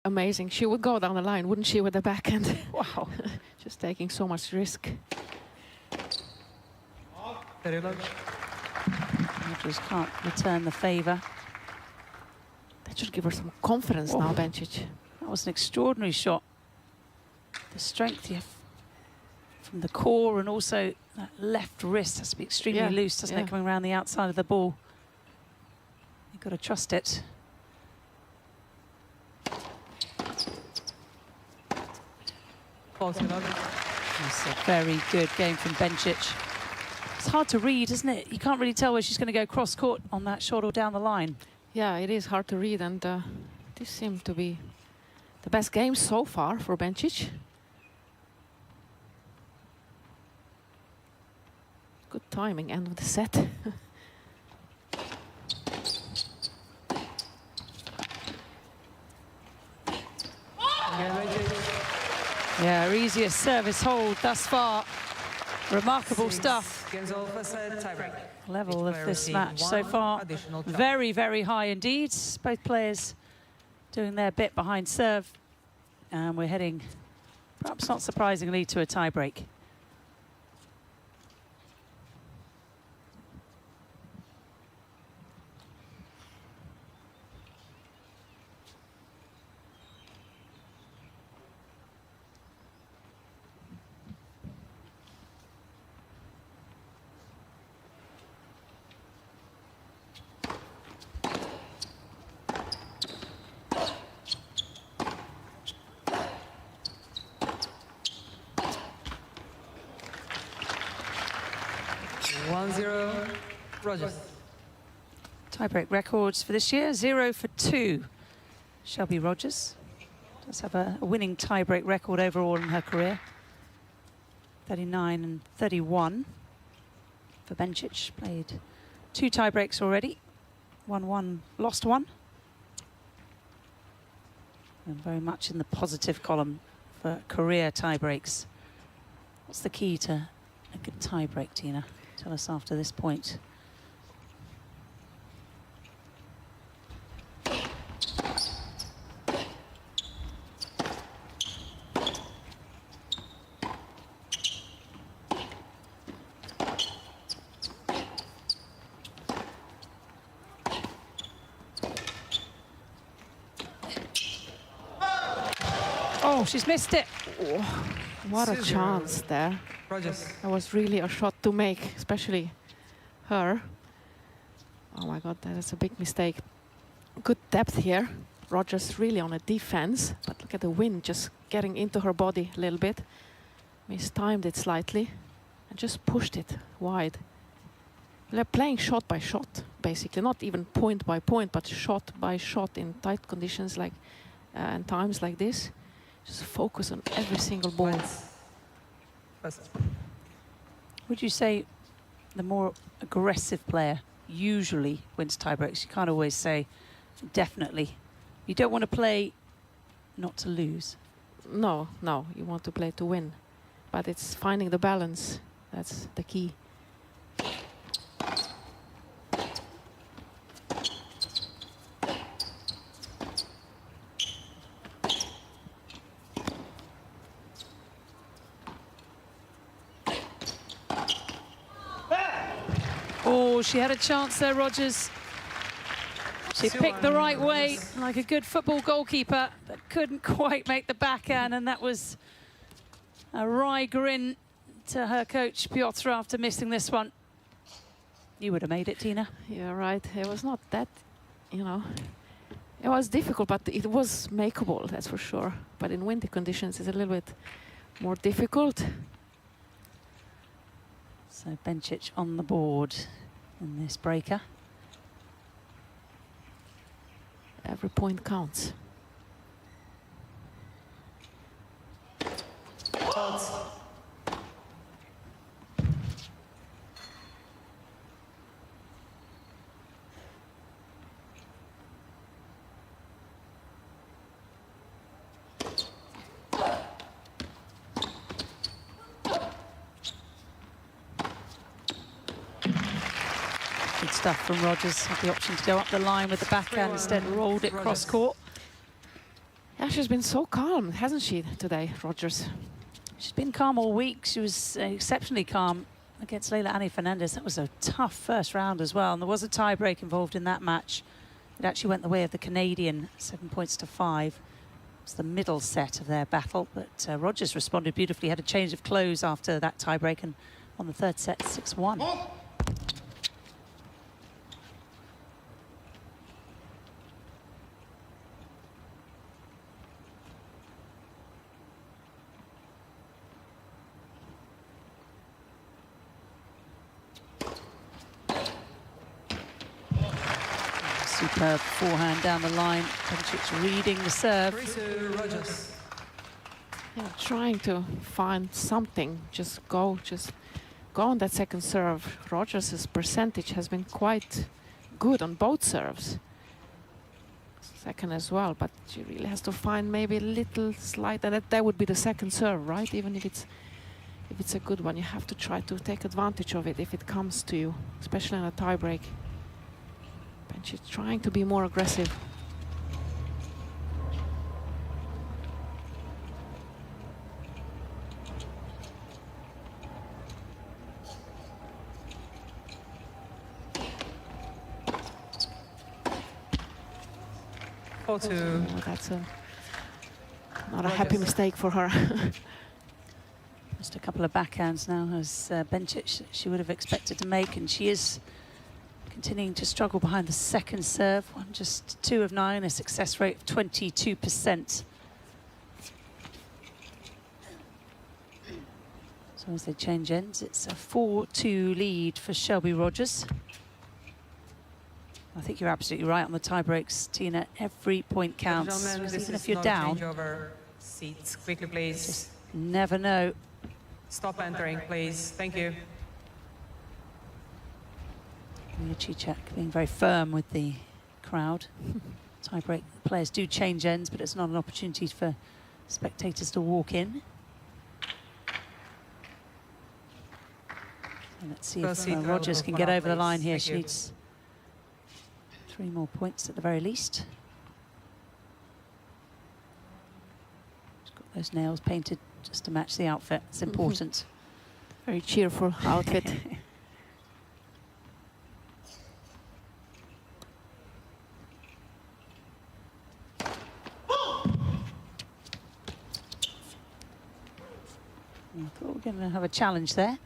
amazing. She would go down the line, wouldn't she, with the backhand? Wow. Just taking so much risk. Rogers can't return the favour. That should give her some confidence now, Bencic. That was an extraordinary shot. The strength you have from the core, and also that left wrist has to be extremely loose, doesn't it, coming around the outside of the ball. You've got to trust it. It's a very good game from Bencic. It's hard to read, isn't it? You can't really tell where she's going to go cross-court on that shot or down the line. Yeah, it is hard to read, and this seemed to be the best game so far for Bencic. Good timing, end of the set. Yeah, her easiest service hold thus far. Remarkable stuff. Level of this match so far, very, very high indeed. Both players doing their bit behind serve. And we're heading, perhaps not surprisingly, to a tie-break. Rogers. Tie-break records for this year, 0 for 2. Shelby Rogers does have a winning tie-break record overall in her career. 39 and 31 for Bencic. Played 2 tie-breaks already. Won 1, lost 1. And very much in the positive column for career tie-breaks. What's the key to a good tie-break, Tina? Tell us after this point. Oh, she's missed it. Oh, what a chance there. Rogers. That was really a shot to make, especially her. Oh my God, that is a big mistake. Good depth here. Rogers really on a defense, but look at the wind just getting into her body a little bit. Mistimed it slightly and just pushed it wide. They're playing shot by shot, basically, not even point by point, but shot by shot in tight conditions like and times like this. Just focus on every single ball. Would you say the more aggressive player usually wins tiebreaks? You can't always say definitely. You don't want to play not to lose. No, no, you want to play to win. But it's finding the balance. That's the key. Oh, she had a chance there, Rogers. She picked the right way, like a good football goalkeeper, but couldn't quite make the backhand, and that was a wry grin to her coach, Piotr, after missing this one. You would have made it, Tina. Yeah, right. It was not that, you know, it was difficult, but it was makeable, that's for sure. But in windy conditions, it's a little bit more difficult. So Bencic on the board in this breaker. Every point counts. Good stuff from Rogers. Had the option to go up the line with the backhand, instead rolled it cross court. Yeah, she's been so calm, hasn't she, today, Rogers? She's been calm all week. She was exceptionally calm against Leila Annie Fernandez. That was a tough first round as well, and there was a tie-break involved in that match. It actually went the way of the Canadian, 7 points to 5. It's the middle set of their battle, but Rogers responded beautifully, had a change of clothes after that tie-break, and on the third set, 6-1. Superb forehand down the line. Bencic reading the serve. Yeah, trying to find something. Just go on that second serve. Rogers' percentage has been quite good on both serves. Second as well, but she really has to find maybe a little slight, and that would be the second serve, right? Even if it's a good one, you have to try to take advantage of it if it comes to you, especially in a tie-break. And she's trying to be more aggressive. Oh, that's not a happy mistake for her. Just a couple of backhands now, as Bencic she would have expected to make, and she is continuing to struggle behind the second serve. Just 2 of 9, a success rate of 22%. So as they change ends, it's a 4-2 lead for Shelby Rogers. I think you're absolutely right on the tie breaks, Tina. Every point counts, even if you're down. Seats quickly, please. Just never know. Stop entering, please. Thank you. Cicek being very firm with the crowd. Tie-break players do change ends, but it's not an opportunity for spectators to walk in. And let's see if Rogers can get over the line here. She needs 3 more points at the very least. She's got those nails painted just to match the outfit. It's important. Very cheerful outfit. I thought we were going to have a challenge there.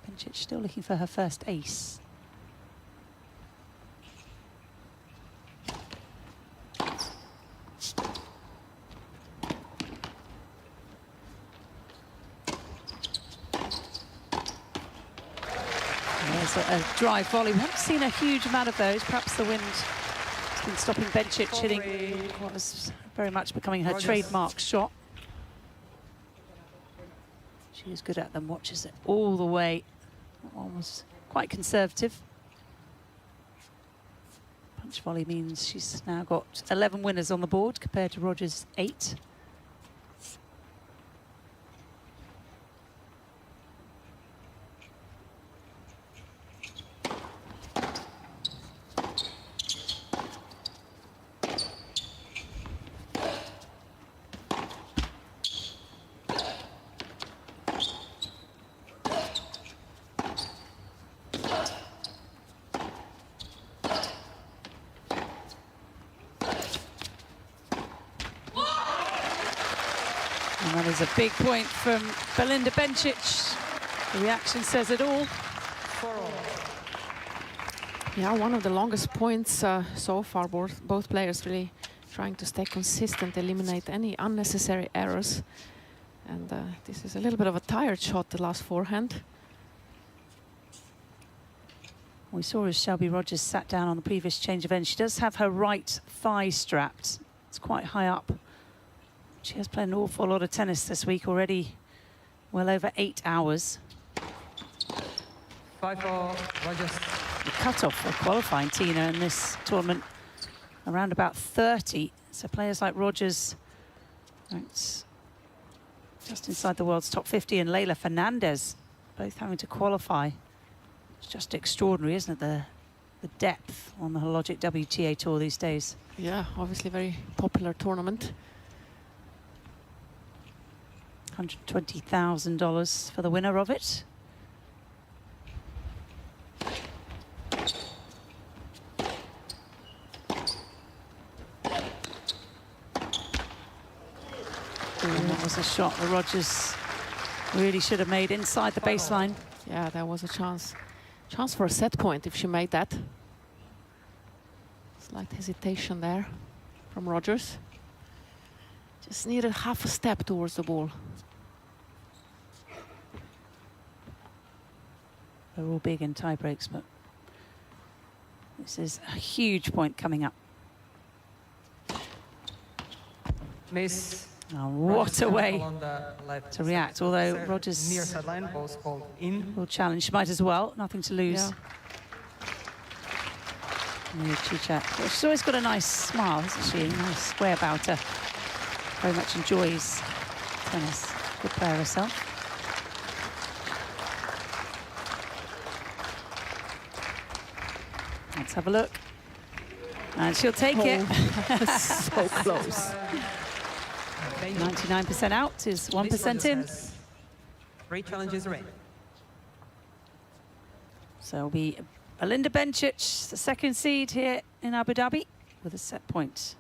Bencic still looking for her first ace. There's a drive volley. We haven't seen a huge amount of those. Perhaps the wind has been stopping Bencic hitting what was very much becoming her trademark shot. She is good at them, watches it all the way. That one was quite conservative. Punch volley means she's now got 11 winners on the board compared to Rogers' 8. And that is a big point from Belinda Bencic. The reaction says it all. Yeah, one of the longest points so far. Both players really trying to stay consistent, eliminate any unnecessary errors. And this is a little bit of a tired shot, the last forehand. We saw as Shelby Rogers sat down on the previous change of ends. She does have her right thigh strapped. It's quite high up. She has played an awful lot of tennis this week already, well over 8 hours. 5-4, Rogers. The cut-off for qualifying, Tina, in this tournament, around about 30. So players like Rogers, ranked just inside the world's top 50, and Leila Fernandez, both having to qualify. It's just extraordinary, isn't it, the depth on the Hologic WTA Tour these days. Yeah, obviously very popular tournament. $120,000 for the winner of it. And that was a shot that Rogers really should have made inside the baseline. Yeah, there was a chance for a set point if she made that. Slight hesitation there from Rogers. Just needed half a step towards the ball. They're all big in tie breaks, but this is a huge point coming up. Miss. Oh, what a way On the left to react, side. although Serve Rogers near sideline, ball's called in. will challenge. She might as well, nothing to lose. Yeah. Chicha. Well, she's always got a nice smile, hasn't she? A nice way about her. Very much enjoys tennis. Good player herself. Let's have a look. And she'll take it. So close. 99% out is 1% in. 3 challenges remain. So it'll be Belinda Bencic, the second seed here in Abu Dhabi, with a set point.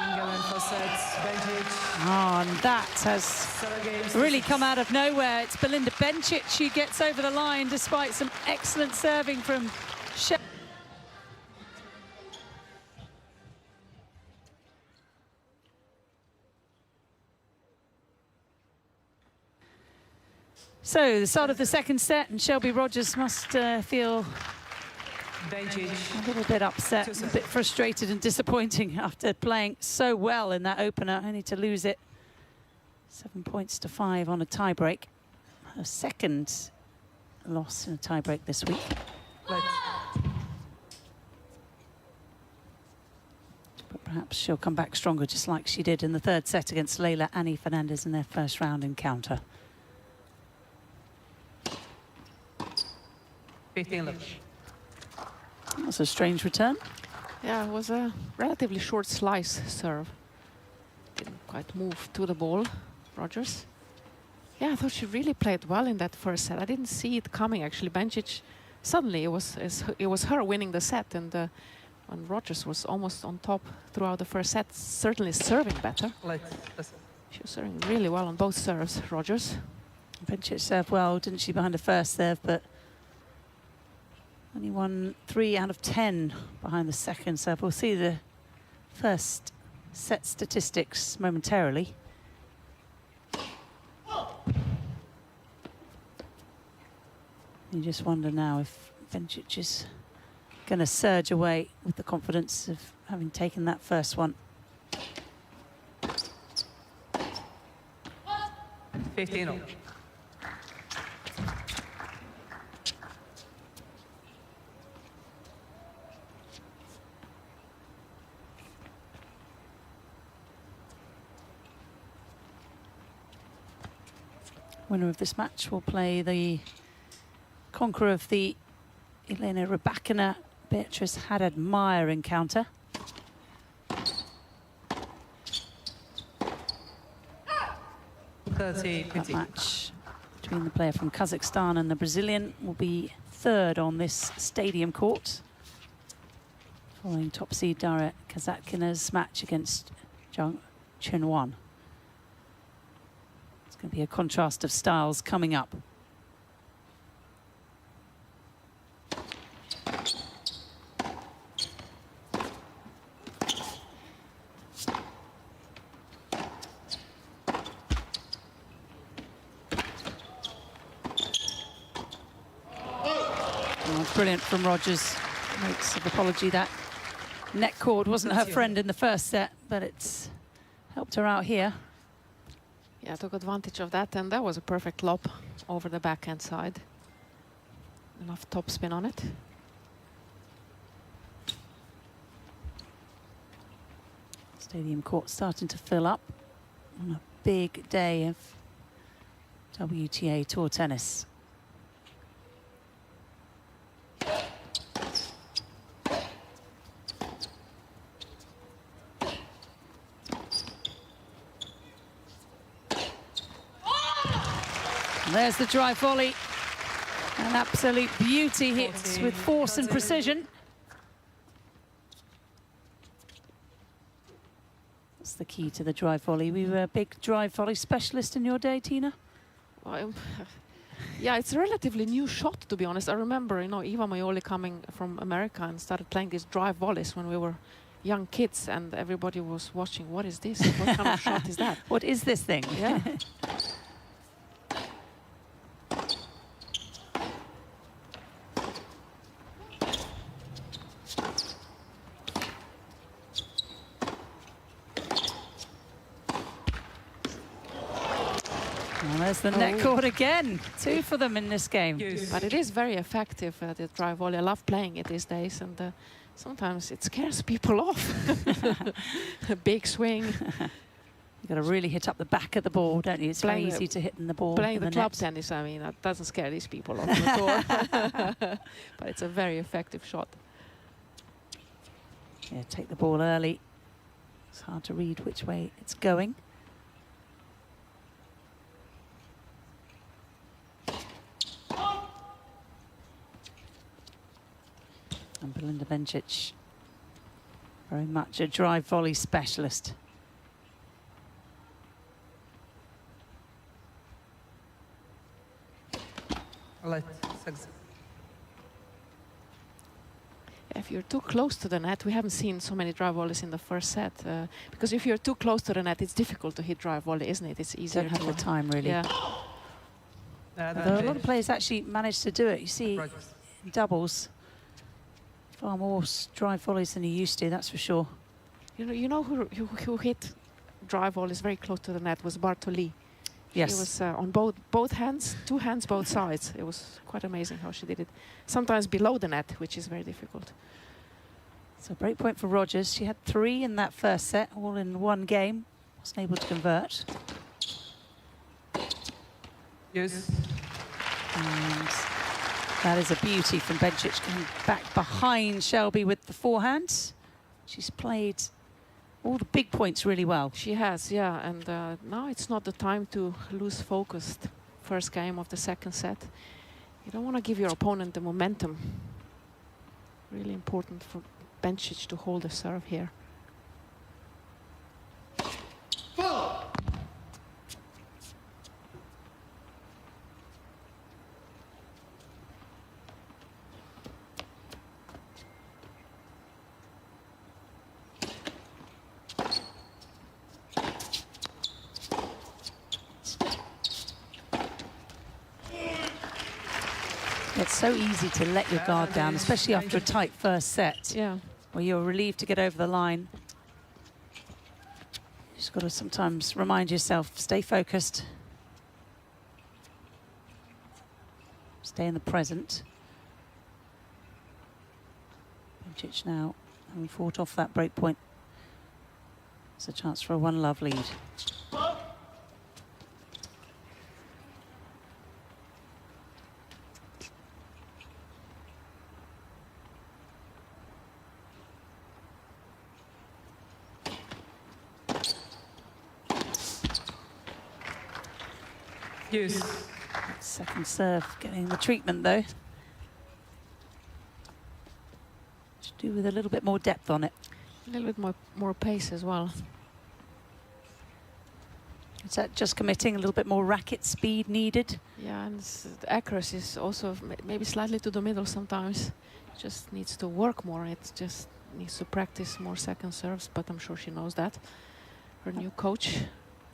England for sets. Bencic. Oh, and that has 7 games. really come out of nowhere. It's Belinda Bencic who gets over the line despite some excellent serving from Shep. So the start of the second set, and Shelby Rogers must feel Bencic. a little bit upset, a bit frustrated and disappointing after playing so well in that opener, only to lose it 7 points to 5 on a tiebreak. Her second loss in a tiebreak this week. Let But perhaps she'll come back stronger, just like she did in the third set against Leylah Annie Fernandez in their first round encounter. 15 left. That's a strange return. Yeah, it was a relatively short slice serve. Didn't quite move to the ball, Rogers. Yeah, I thought she really played well in that first set. I didn't see it coming, actually. Bencic, suddenly it was her winning the set, and when Rogers was almost on top throughout the first set, certainly serving better. Let's She was serving really well on both serves, Rogers. Bencic served well, didn't she, behind the first serve, but only won 3 out of 10 behind the second serve. We'll see the first set statistics momentarily. You just wonder now if Bencic is going to surge away with the confidence of having taken that first one. 15 all. Winner of this match will play the conqueror of the Elena Rybakina Beatrice Haddad-Mayer encounter. That 30-15. match between the player from Kazakhstan and the Brazilian will be third on this stadium court, following top seed Dara Kazatkina's match against Zhang Chenwan. It's going to be a contrast of styles coming up. Oh, brilliant from Rogers. Notes of apology that net cord wasn't her friend in the first set, but it's helped her out here. Yeah, took advantage of that, and that was a perfect lob over the backhand side. enough topspin on it. Stadium court starting to fill up on a big day of WTA Tour tennis. And there's the drive volley. An absolute beauty, hits with force and precision. That's the key to the drive volley. We were a big drive volley specialist in your day, Tina? Well, yeah, it's a relatively new shot, to be honest. I remember, you know, Eva Maioli coming from America and started playing these drive volleys when we were young kids, and everybody was watching. What is this? What kind of shot is that? What is this thing? Yeah. Well, there's the net court again. 2 for them in this game. But it is very effective, the drive volley. I love playing it these days, and sometimes it scares people off. A big swing. You've got to really hit up the back of the ball, don't you? It's very Playing easy to hit in the ball. Playing in the club tennis, I mean, that doesn't scare these people off the tour. But it's a very effective shot. Yeah, take the ball early. It's hard to read which way it's going. And Belinda Bencic, very much a drive volley specialist. Light 6. If you're too close to the net, we haven't seen so many drive volleys in the first set. Because if you're too close to the net, it's difficult to hit drive volley, isn't it? It's easier Don't have to the time, really. Yeah. Although a lot of players actually manage to do it. You see, in doubles, far more drive volleys than you used to, that's for sure. You know who hit drive volleys very close to the net was Bartoli. Yes. She was on both hands, 2 hands, both sides. It was quite amazing how she did it. Sometimes below the net, which is very difficult. So break point for Rogers. She had 3 in that first set, all in one game. Wasn't able to convert. Yes. And that is a beauty from Bencic, going back behind Shelby with the forehand. She's played all the big points really well. She has, yeah. And now it's not the time to lose focus. First game of the second set. You don't want to give your opponent the momentum. Really important for Bencic to hold the serve here. It's so easy to let your guard down, especially after a tight first set. Yeah. Where you're relieved to get over the line. You just got to sometimes remind yourself, stay focused. Stay in the present. Bencic now having fought off that break point. It's a chance for a 1-love lead. Yes. Second serve getting the treatment though. Should do with a little bit more depth on it. A little bit more pace as well. Is that just committing a little bit more racket speed needed? Yeah, and the accuracy is also maybe slightly to the middle sometimes. Just needs to work more. It just needs to practice more second serves, but I'm sure she knows that. Her new coach.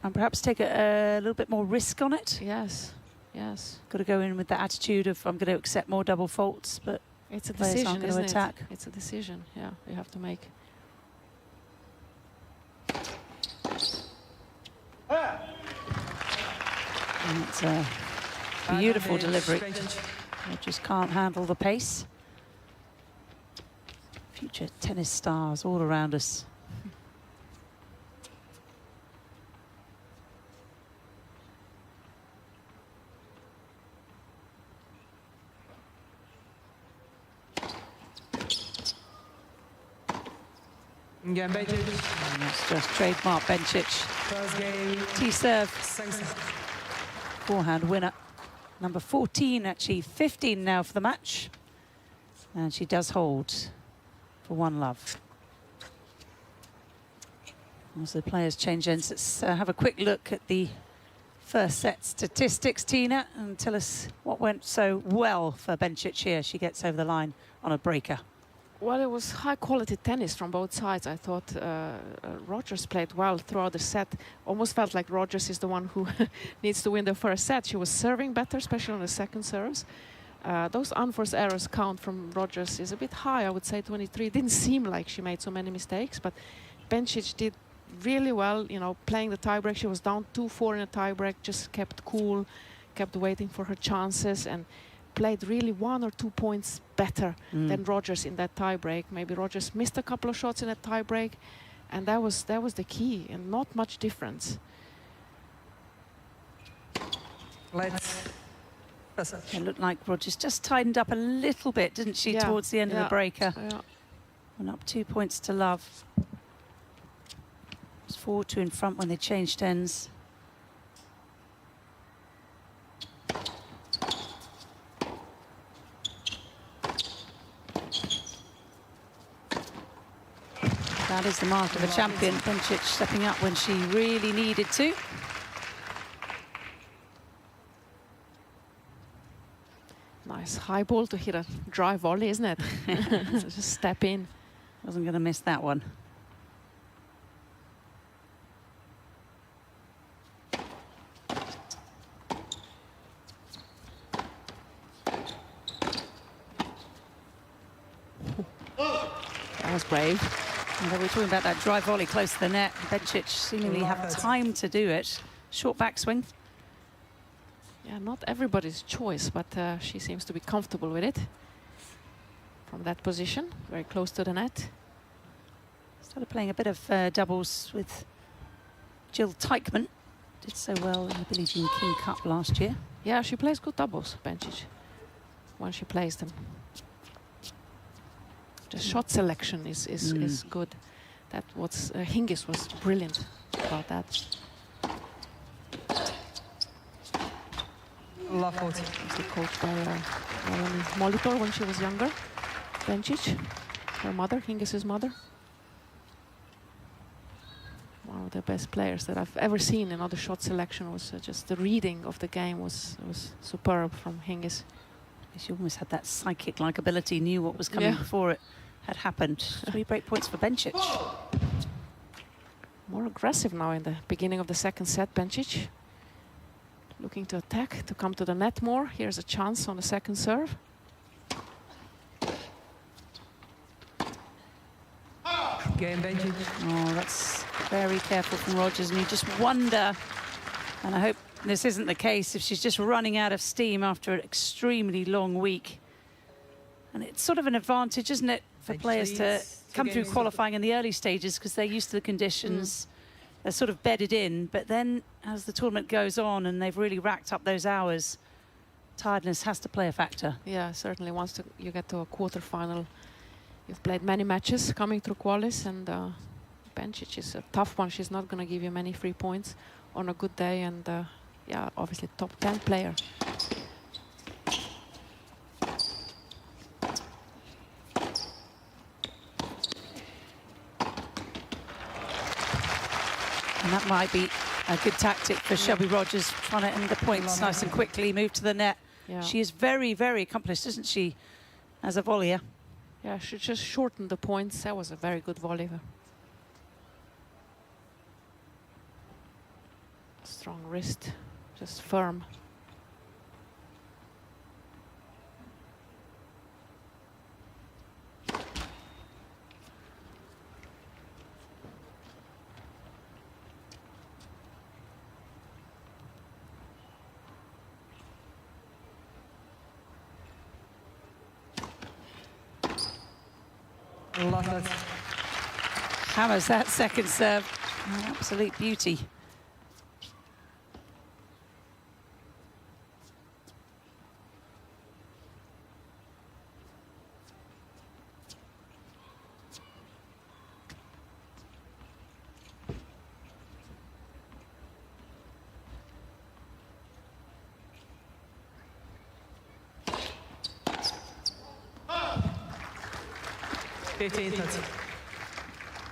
And perhaps take a little bit more risk on it. Yes, yes. Got to go in with the attitude of I'm going to accept more double faults, but It's a players aren't decision, going to isn't attack. it? It's a decision, yeah, you have to make. And it's a beautiful delivery. Just can't handle the pace. Future tennis stars all around us. Again, Bencic. And it's just trademark Bencic. First game. T-serve, 5-7. forehand winner. Number 14, actually 15 now for the match. And she does hold for 1-love. As the players change ends, let's have a quick look at the first set statistics, Tina, and tell us what went so well for Bencic here. She gets over the line on a breaker. Well, it was high-quality tennis from both sides. I thought Rogers played well throughout the set. Almost felt like Rogers is the one who needs to win the first set. She was serving better, especially on the second serves. Those unforced errors count from Rogers is a bit high, I would say 23. Didn't seem like she made so many mistakes, but Bencic did really well, you know, playing the tiebreak. She was down 2-4 in a tiebreak, just kept cool, kept waiting for her chances, and played really 1 or 2 points better than Rogers in that tiebreak. Maybe Rogers missed a couple of shots in a tiebreak, and that was the key, and not much difference. Let's. It looked like Rogers just tightened up a little bit, didn't she, Yeah, towards the end of the breaker. Yeah. And up 2 points to love. It was 4-2 in front when they changed ends. That is the mark of a champion. Bencic stepping up when she really needed to. Nice high ball to hit a dry volley, isn't it? So just step in. Wasn't going to miss that one. That was brave. And we're talking about that dry volley close to the net. Bencic seemingly had time to do it. Short backswing. Yeah, not everybody's choice, but she seems to be comfortable with it. From that position, very close to the net. Started playing a bit of doubles with Jill Teichmann. Did so well in the Billie Jean King Cup last year. Yeah, she plays good doubles, Bencic, when she plays them. The shot selection is good. That was Hingis was brilliant about that. Love 40. She coached by Melanie Molitor when she was younger. Bencic, her mother, Hingis's mother. One of the best players that I've ever seen. You know, the shot selection was just the reading of the game was superb from Hingis. She almost had that psychic-like ability, knew what was coming before it had happened. 3 break points for Bencic. More aggressive now in the beginning of the second set, Bencic. Looking to attack, to come to the net more. Here's a chance on the second serve. Game, Bencic. Oh, that's very careful from Rogers, and you just wonder, and I hope this isn't the case, if she's just running out of steam after an extremely long week. And it's sort of an advantage, isn't it, for players to come through qualifying in the early stages because they're used to the conditions. They're sort of bedded in, but then as the tournament goes on and they've really racked up those hours, tiredness has to play a factor. Yeah, certainly. Once you get to a quarter-final, you've played many matches coming through qualis, and Bencic is a tough one. She's not going to give you many free points on a good day, and yeah, obviously top 10 player. And that might be a good tactic for Shelby Rogers, trying to end the points nice and quickly, move to the net. Yeah. She is very, very accomplished, isn't she, as a volleyer? Yeah, she just shortened the points. That was a very good volley. Strong wrist, just firm. Last set. Hammers that second serve. An absolute beauty.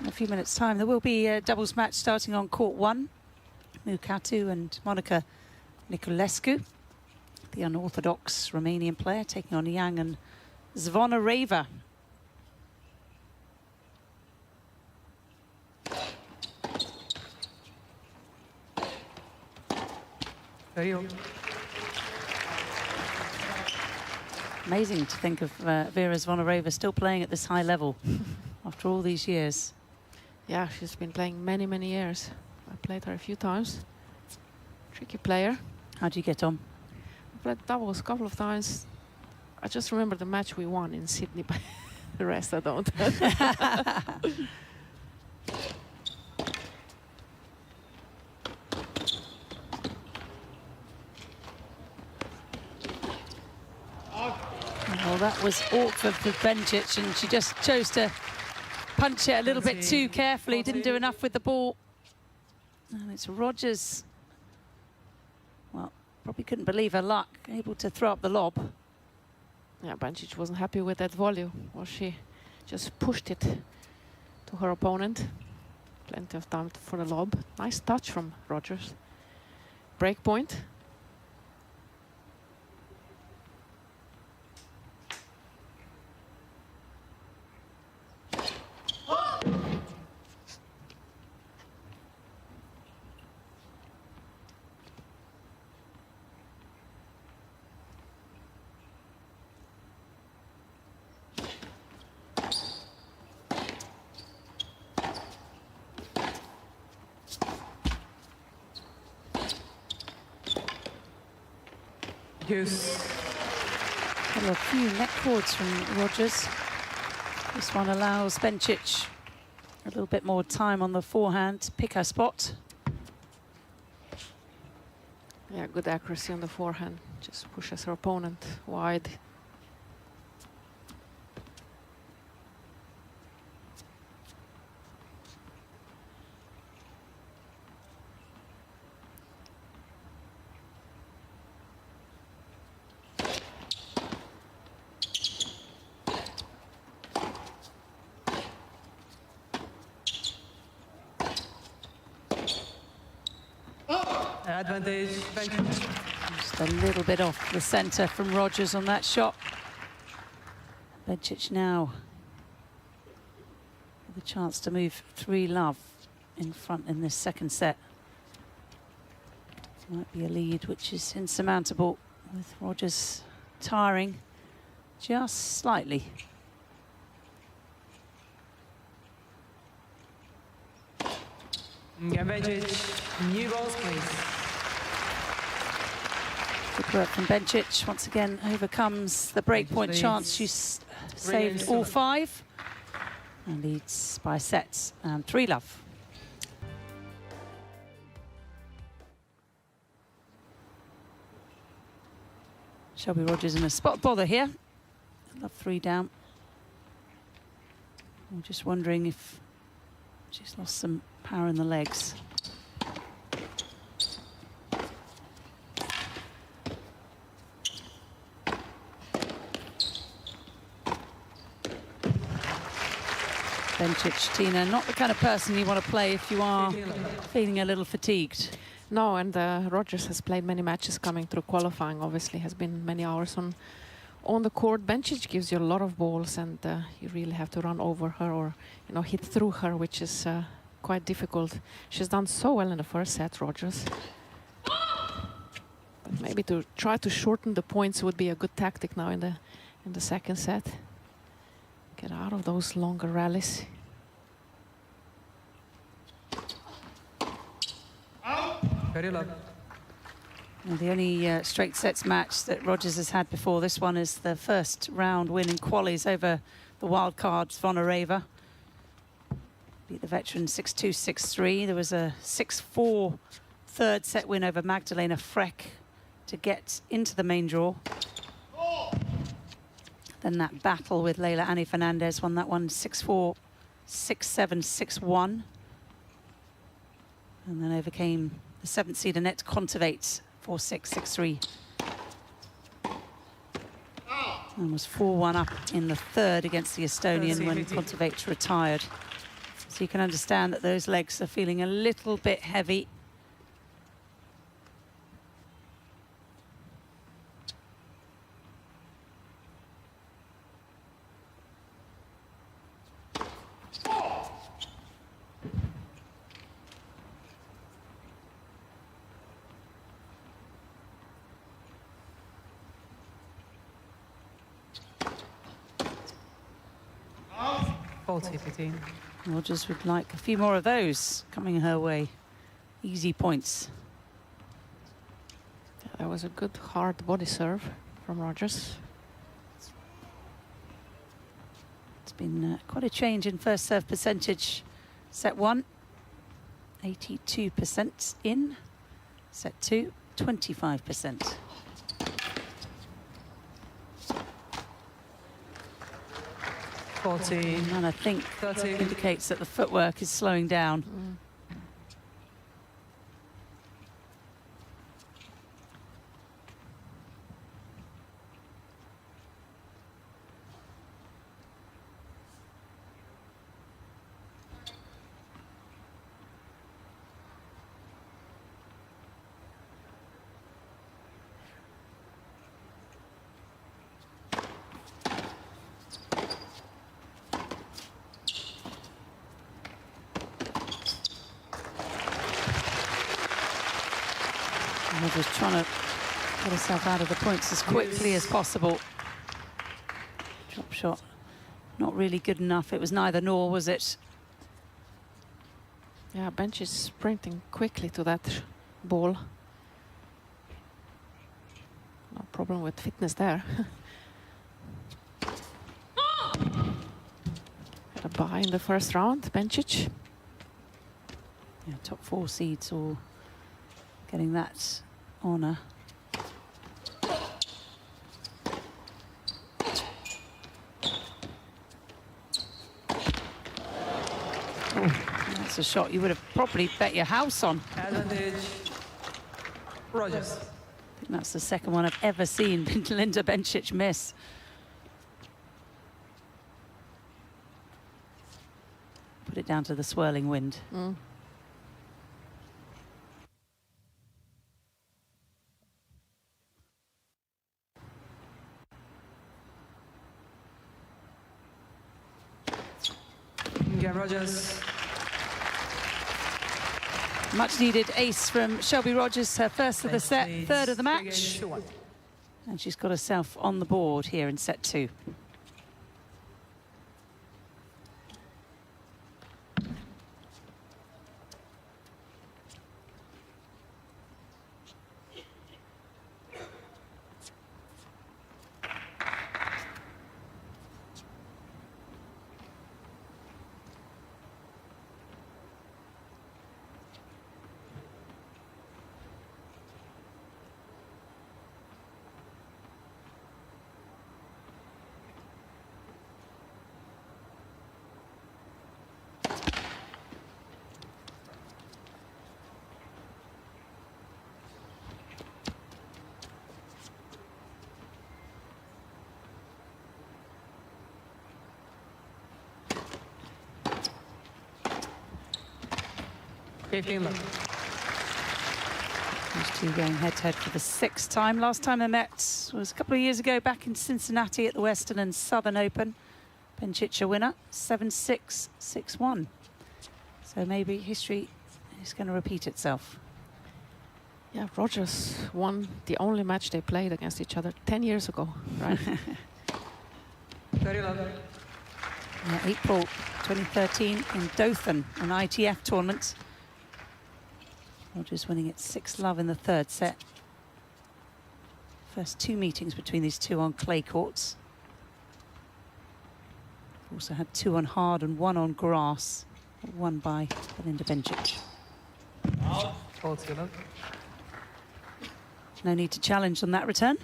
In a few minutes' time, there will be a doubles match starting on court 1. Mukatu and Monica Niculescu, the unorthodox Romanian player, taking on Yang and Zvonareva. Amazing to think of Vera Zvonareva still playing at this high level after all these years. Yeah, she's been playing many, many years. I played her a few times. Tricky player. How do you get on? I played doubles a couple of times. I just remember the match we won in Sydney, but the rest I don't. Well, that was awkward for Bencic, and she just chose to punch it a little bit too carefully. Didn't do enough with the ball. And it's Rogers. Well, probably couldn't believe her luck, able to throw up the lob. Yeah, Bencic wasn't happy with that volley. Well, she just pushed it to her opponent. Plenty of time for the lob. Nice touch from Rogers. Break point. Well, a few net cords from Rogers. This one allows Bencic a little bit more time on the forehand to pick her spot. Yeah, good accuracy on the forehand. Just pushes her opponent wide. Advantage, Bencic. Just a little bit off the centre from Rogers on that shot. Bencic now with a chance to move 3-love in front in this second set. Might be a lead which is insurmountable with Rogers tiring just slightly. Bencic, new balls, please. Good work from Bencic. Once again, overcomes the breakpoint chance. She's saved all 5 and leads by sets and 3-love. Shelby Rogers in a spot bother here. Love 3 down. I'm just wondering if she's lost some power in the legs. Bencic, Tina, not the kind of person you want to play if you are feeling a little fatigued. No, and Rogers has played many matches coming through qualifying. Obviously, has been many hours on the court. Bencic gives you a lot of balls, and you really have to run over her or hit through her, which is quite difficult. She's done so well in the first set, Rogers. But maybe to try to shorten the points would be a good tactic now in the second set. Get out of those longer rallies. Very low. And the only straight sets match that Rogers has had before this one is the first round win in qualies over the wild card Zvonareva. Beat the veteran 6-2, 6-3. There was a 6-4 third set win over Magdalena Freck to get into the main draw. Then that battle with Leila Annie Fernandez, won that one 6-4, 6-7, 6-1. And then overcame the 7th seed Annette Kontaveit 4-6, 6-3. And was 4-1 up in the third against the Estonian when Kontaveit retired. So you can understand that those legs are feeling a little bit heavy. Faulty 15. Rogers would like a few more of those coming her way. Easy points. Yeah, that was a good hard body serve from Rogers. It's been quite a change in first serve percentage. Set 1, 82% in. Set 2, 25%. 14. And I think 13. indicates that the footwork is slowing down. We're just trying to get herself out of the points as quickly as possible. Drop shot, not really good enough. It was neither nor, was it? Yeah, Bench is sprinting quickly to that ball. No problem with fitness there. Had a bye in the first round, Bencic. Yeah, top 4 seeds all getting that honour. That's a shot you would have probably bet your house on. Advantage. Rogers. I think that's the second one I've ever seen Linda Bencic miss. Put it down to the swirling wind. Again, Rogers. Much needed ace from Shelby Rogers, her first of the set, third of the match. And she's got herself on the board here in set 2. These two going head-to-head for the 6th time. Last time they met was a couple of years ago back in Cincinnati at the Western and Southern Open. Bencic a winner, 7-6, 6-1. So maybe history is going to repeat itself. Yeah, Rogers won the only match they played against each other 10 years ago, right? Very lovely. Yeah, April 2013 in Dothan, an ITF tournament. Rogers winning it 6-love in the third set. First 2 meetings between these two on clay courts. Also had 2 on hard and 1 on grass, won by Belinda Bencic. Faulty love. No need to challenge on that return.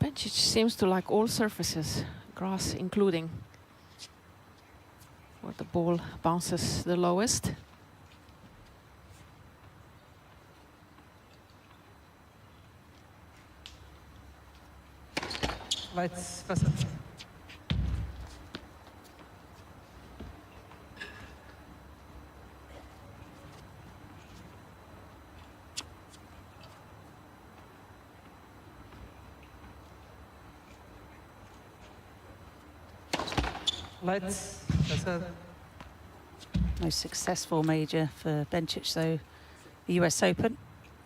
Bencic seems to like all surfaces, grass including, where the ball bounces the lowest. Lights, facet. Lights, facet. Most successful major for Bencic, though, the US Open.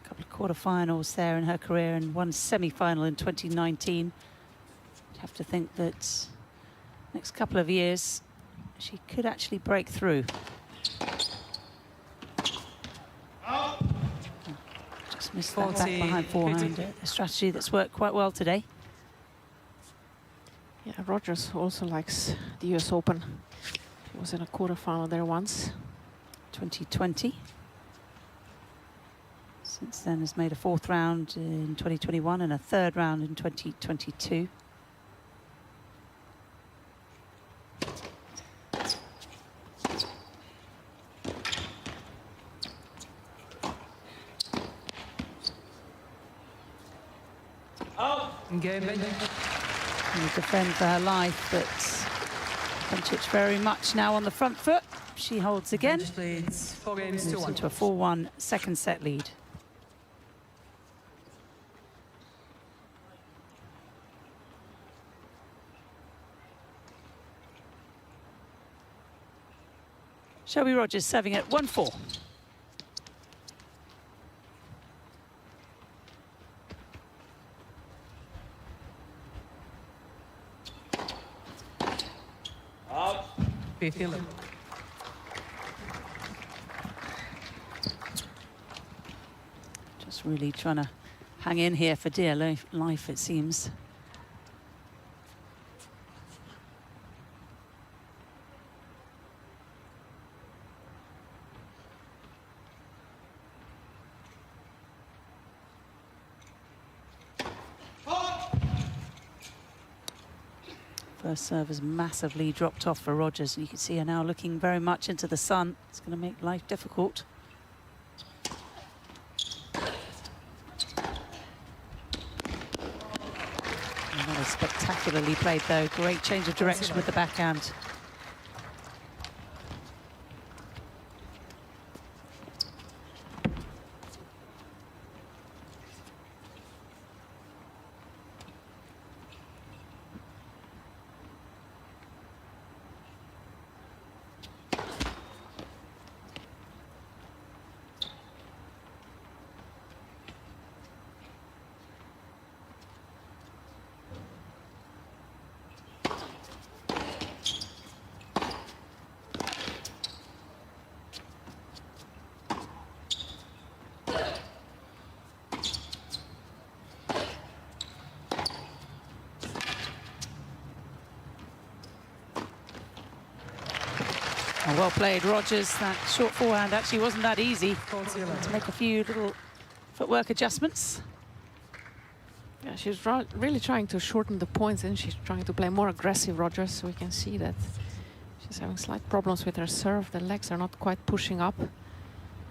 A couple of quarterfinals there in her career and one semi-final in 2019. You'd have to think that next couple of years she could actually break through. Just missed that back 40, behind forehand. 50. A strategy that's worked quite well today. Yeah, Rogers also likes the US Open. He was in a quarterfinal there once. 2020. Since then has made a 4th round in 2021 and a 3rd round in 2022. Game, Benji. And defend for her life, but Bencic very much now on the front foot. She holds again. Bench leads 4 games to Moves 1. into a 4-1 second set lead. Shelby Rogers serving at 1-4. Feeling. Just really trying to hang in here for dear life, it seems. First serve has massively dropped off for Rogers, and you can see her now looking very much into the sun. It's going to make life difficult. Another spectacularly played, though. Great change of direction with the backhand. Oh, well played, Rogers. That short forehand actually wasn't that easy. To make a few little footwork adjustments. Yeah, she's really trying to shorten the points, and she's trying to play more aggressive, Rogers. So we can see that she's having slight problems with her serve. The legs are not quite pushing up.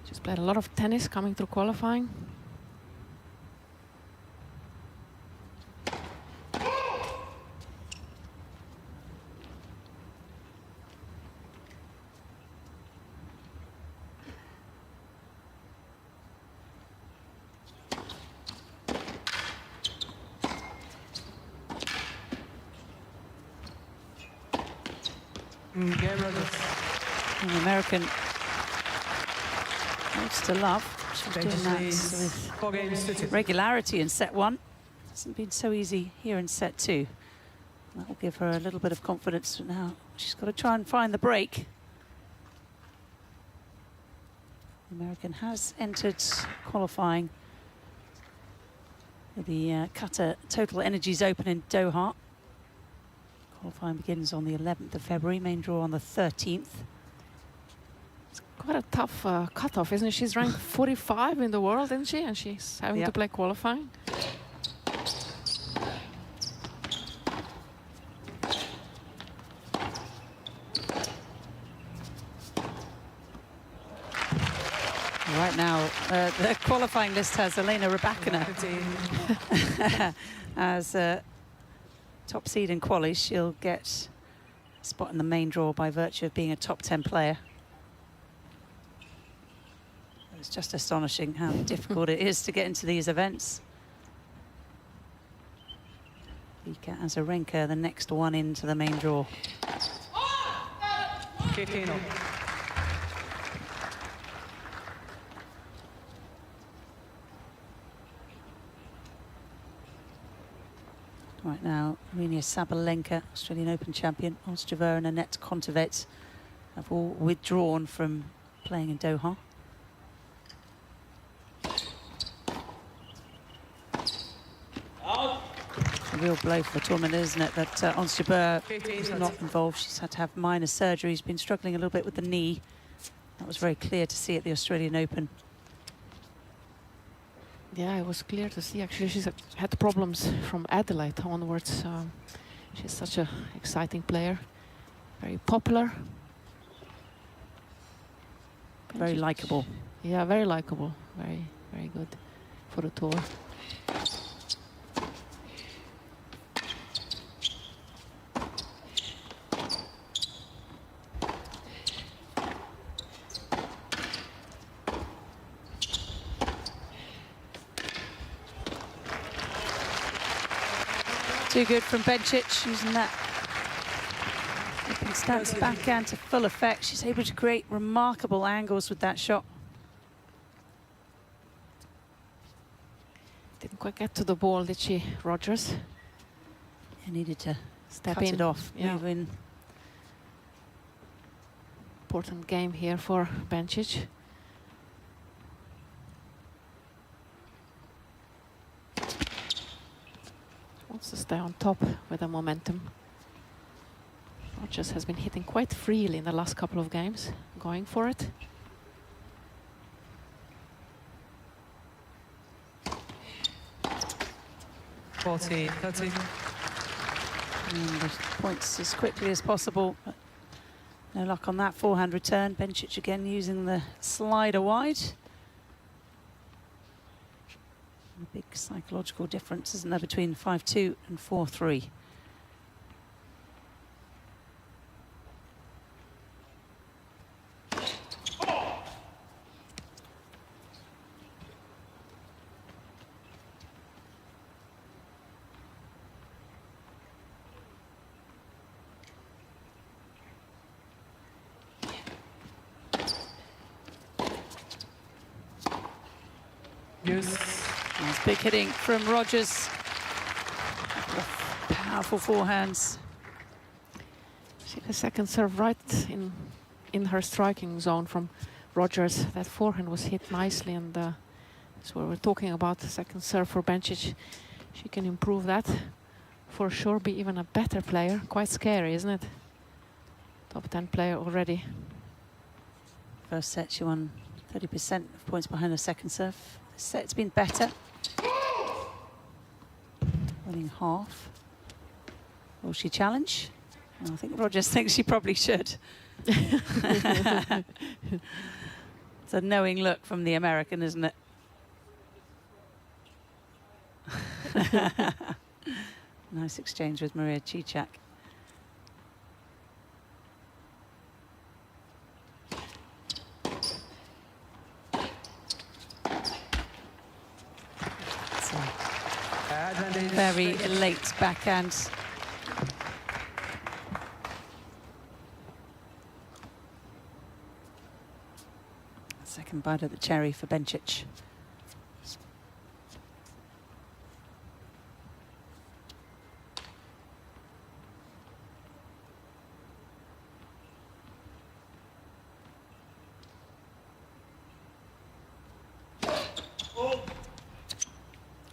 She's played a lot of tennis coming through qualifying. Game, Rogers. And the American loves to love. She's Bench doing that leads with 4 games to 2. regularity in set 1. Hasn't been so easy here in set 2. That will give her a little bit of confidence. But now she's got to try and find the break. The American has entered qualifying for the Qatar Total Energies Open in Doha. Qualifying begins on the 11th of February, main draw on the 13th. Quite a tough cutoff, isn't it? She's ranked 45 in the world, isn't she? And she's having to Yep. play qualifying. Right now, the qualifying list has Elena Rybakina 15. as top seed in quali. She'll get a spot in the main draw by virtue of being a top 10 player. It's just astonishing how difficult it is to get into these events. Vika Azarenka, the next one into the main draw. 15 all. Right now, Aryna Sabalenka, Australian Open champion, Ozcheva and Annette Kontaveit have all withdrawn from playing in Doha. A real blow for the tournament, isn't it, that Ozcheva is not involved. She's had to have minor surgery. She's been struggling a little bit with the knee. That was very clear to see at the Australian Open. Yeah, it was clear to see. Actually, she's had problems from Adelaide onwards. She's such an exciting player, very popular. Very likeable. Yeah, very likable. Very, very good for the tour. Too good from Bencic, using that open stance backhand to full effect. She's able to create remarkable angles with that shot. Didn't quite get to the ball, did she, Rogers? He needed to Step cut in. it off, Yeah. move in. Important game here for Bencic. Wants to stay on top with the momentum. Rogers has been hitting quite freely in the last couple of games, going for it. Forty, 30. And the points as quickly as possible. But no luck on that forehand return. Bencic again using the slider wide. A big psychological difference, isn't there, between 5-2 and 4-3. Use. Nice big hitting from Rogers. Powerful forehands. She had a second serve right in her striking zone from Rogers. That forehand was hit nicely, and that's what we're talking about. The second serve for Bencic. She can improve that for sure, be even a better player. Quite scary, isn't it? Top 10 player already. First set, she won 30% of points behind the second serve. This set's been better. Winning half. Will she challenge? Well, I think Rogers thinks she probably should. It's a knowing look from the American, isn't it? Nice exchange with Maria Cicak. Advantage. Very late backhand. Second bite of the cherry for Bencic.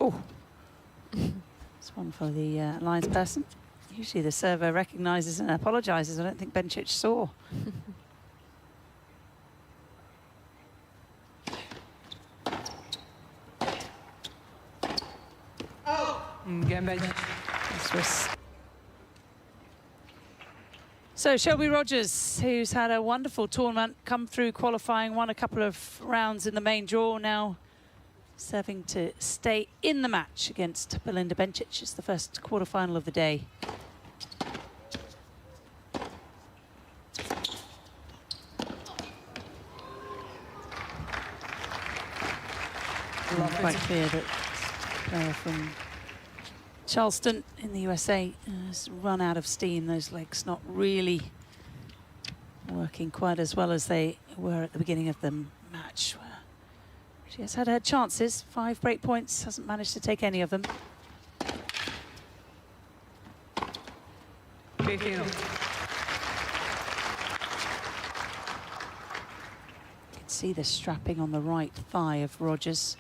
Oh. It's one for the Lions person. Usually the server recognises and apologises. I don't think Bencic saw. Game Bencic. Swiss. So Shelby Rogers, who's had a wonderful tournament, come through qualifying, won a couple of rounds in the main draw, now serving to stay in the match against Belinda Bencic. It's the first quarterfinal of the day. Quite clear that player from Charleston in the USA has run out of steam. Those legs not really working quite as well as they were at the beginning of the match. She has had her chances, 5 break points, hasn't managed to take any of them. 15. You can see the strapping on the right thigh of Rogers.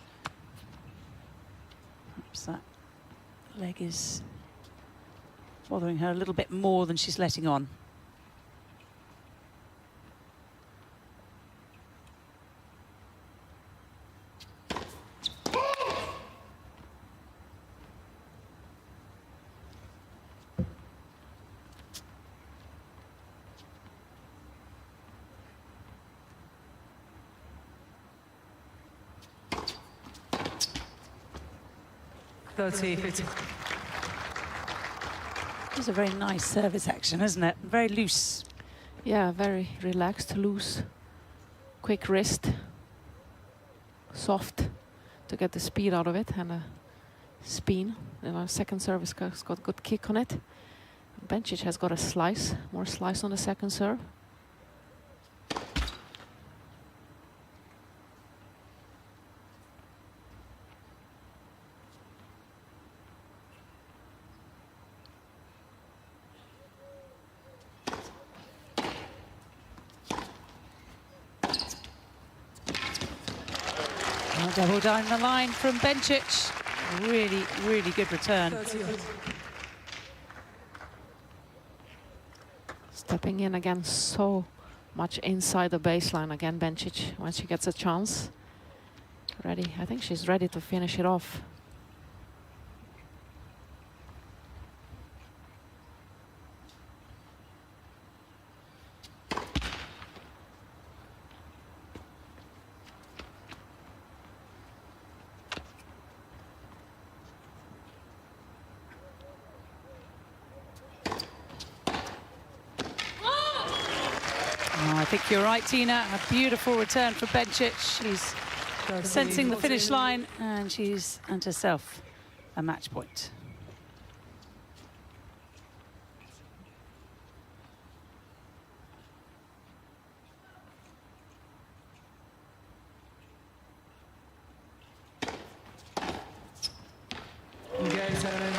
Perhaps that leg is bothering her a little bit more than she's letting on. It's a very nice service action, isn't it? Very loose. Yeah, very relaxed, loose, quick wrist, soft to get the speed out of it, and a spin. You know, second service has got good kick on it. Bencic has got a slice, more slice on the second serve. Double down the line from Bencic. Really, really good return. Stepping in again so much inside the baseline again, Bencic, when she gets a chance. Ready, I think she's ready to finish it off. I think you're right, Tina. A beautiful return for Bencic. She's sensing the finish line, and she's earned herself a match point.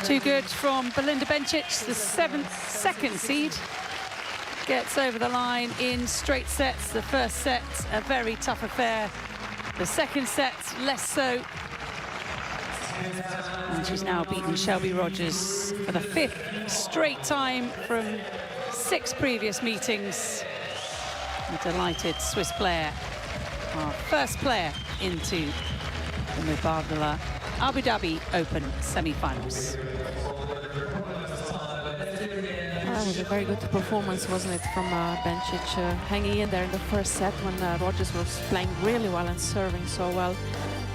Too good from Belinda Bencic, the second seed. Gets over the line in straight sets. The first set, a very tough affair. The second set, less so. And she's now beaten Shelby Rogers for the 5th straight time from 6 previous meetings. A delighted Swiss player, our first player into the Mubadala Abu Dhabi Open semi-finals. That was a very good performance, wasn't it, from Bencic, hanging in there in the first set when Rogers was playing really well and serving so well.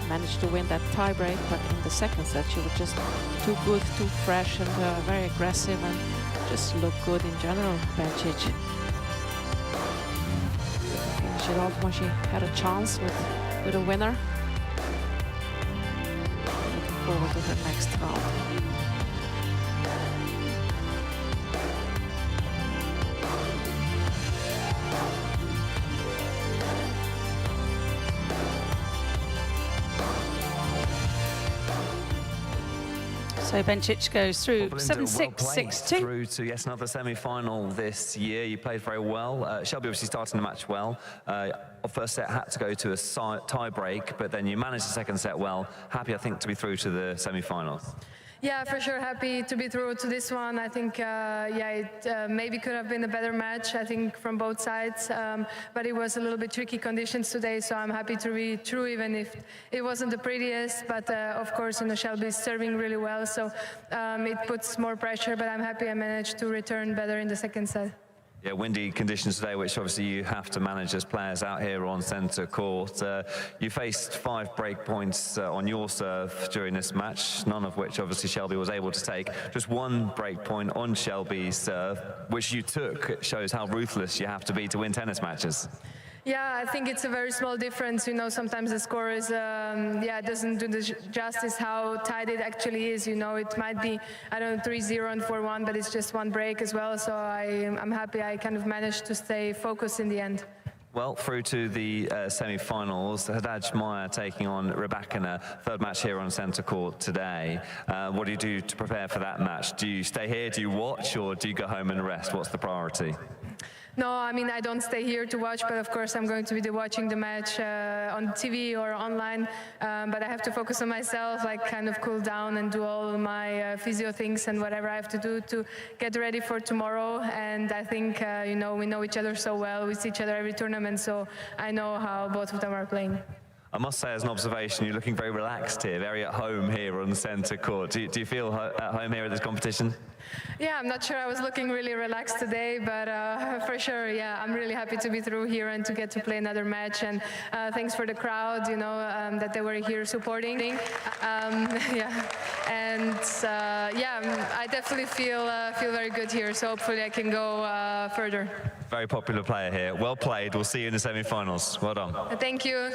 Managed to win that tiebreak, but in the second set she was just too good, too fresh, and very aggressive, and just looked good in general, Bencic. Finish it off when she had a chance with a winner. Looking forward to her next round. So Bencic goes through Well, 7-6, well 6-2. through to yes, another semi-final this year. You played very well. Shelby obviously starting the match well. First set had to go to a tie break, but then you managed the second set well. Happy, I think, to be through to the semi-finals. Yeah, for sure. Happy to be through to this one. I think, it maybe could have been a better match, I think, from both sides. But it was a little bit tricky conditions today, so I'm happy to be through, even if it wasn't the prettiest. But of course, Shelby's serving really well, so it puts more pressure. But I'm happy I managed to return better in the second set. Yeah, windy conditions today, which obviously you have to manage as players out here on centre court. You faced 5 break points on your serve during this match, none of which obviously Shelby was able to take. Just 1 break point on Shelby's serve, which you took. It shows how ruthless you have to be to win tennis matches. Yeah, I think it's a very small difference. Sometimes the score is, doesn't do the justice how tight it actually is. It might be, 3-0 and 4-1, but it's just 1 break as well. So I'm happy I kind of managed to stay focused in the end. Well, through to the semi-finals, Haddad Maia taking on Rybakina, 3rd match here on centre court today. What do you do to prepare for that match? Do you stay here, do you watch, or do you go home and rest? What's the priority? No, I don't stay here to watch, but of course I'm going to be watching the match on TV or online. But I have to focus on myself, kind of cool down and do all my physio things and whatever I have to do to get ready for tomorrow. And I think, we know each other so well. We see each other every tournament, so I know how both of them are playing. I must say, as an observation, you're looking very relaxed here, very at home here on the centre court. Do you feel at home here at this competition? Yeah, I'm not sure I was looking really relaxed today, but for sure, yeah, I'm really happy to be through here and to get to play another match. And thanks for the crowd, that they were here supporting. I definitely feel very good here. So hopefully I can go further. Very popular player here. Well played. We'll see you in the semi-finals. Well done. Thank you.